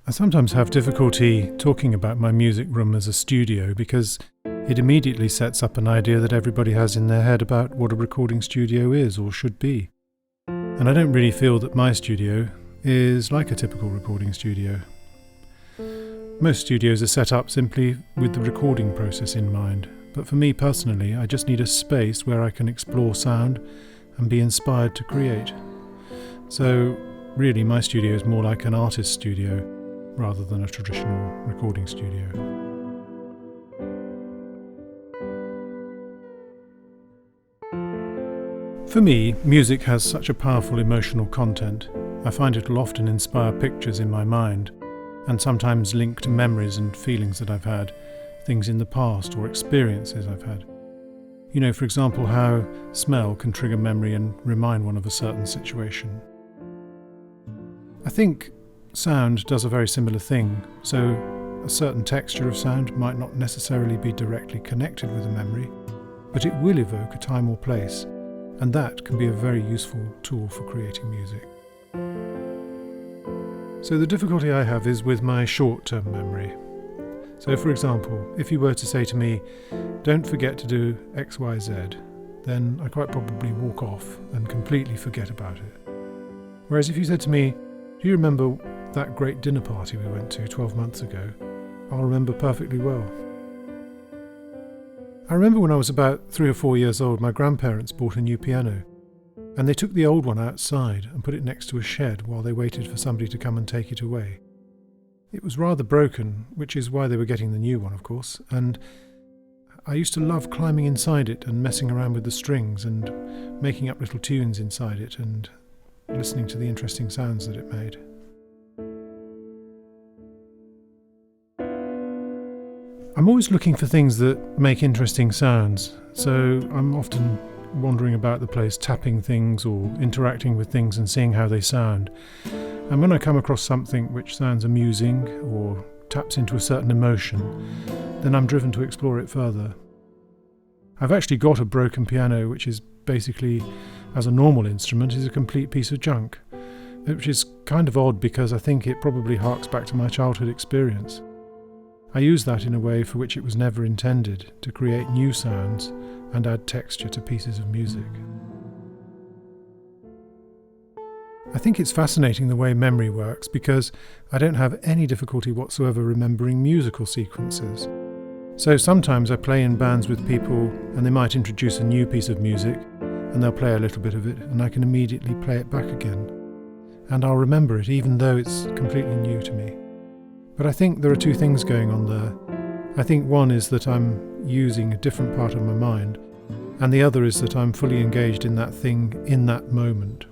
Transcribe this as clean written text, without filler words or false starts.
I sometimes have difficulty talking about my music room as a studio because it immediately sets up an idea that everybody has in their head about what a recording studio is or should be. And I don't really feel that my studio is like a typical recording studio. Most studios are set up simply with the recording process in mind, but for me personally, I just need a space where I can explore sound and be inspired to create. So really, my studio is more like an artist's studio rather than a traditional recording studio. For me, music has such a powerful emotional content. I find it will often inspire pictures in my mind, and sometimes link to memories and feelings that I've had, things in the past or experiences I've had. You know, for example, how smell can trigger memory and remind one of a certain situation. I think sound does a very similar thing, so a certain texture of sound might not necessarily be directly connected with a memory, but it will evoke a time or place, and that can be a very useful tool for creating music. So the difficulty I have is with my short-term memory. So for example, if you were to say to me, don't forget to do X, Y, Z, then I quite probably walk off and completely forget about it. Whereas if you said to me, do you remember that great dinner party we went to 12 months ago? I'll remember perfectly well. I remember when I was about 3 or 4 years old, my grandparents bought a new piano, and they took the old one outside and put it next to a shed while they waited for somebody to come and take it away. It was rather broken, which is why they were getting the new one, of course, and I used to love climbing inside it and messing around with the strings and making up little tunes inside it and listening to the interesting sounds that it made. I'm always looking for things that make interesting sounds, so I'm often wandering about the place tapping things or interacting with things and seeing how they sound. And when I come across something which sounds amusing or taps into a certain emotion, then I'm driven to explore it further. I've actually got a broken piano which is basically, as a normal instrument, is a complete piece of junk, which is kind of odd because I think it probably harks back to my childhood experience. I use that in a way for which it was never intended, to create new sounds and add texture to pieces of music. I think it's fascinating the way memory works because I don't have any difficulty whatsoever remembering musical sequences. So sometimes I play in bands with people and they might introduce a new piece of music and they'll play a little bit of it and I can immediately play it back again. And I'll remember it even though it's completely new to me. But I think there are two things going on there. I think one is that I'm using a different part of my mind, and the other is that I'm fully engaged in that thing in that moment.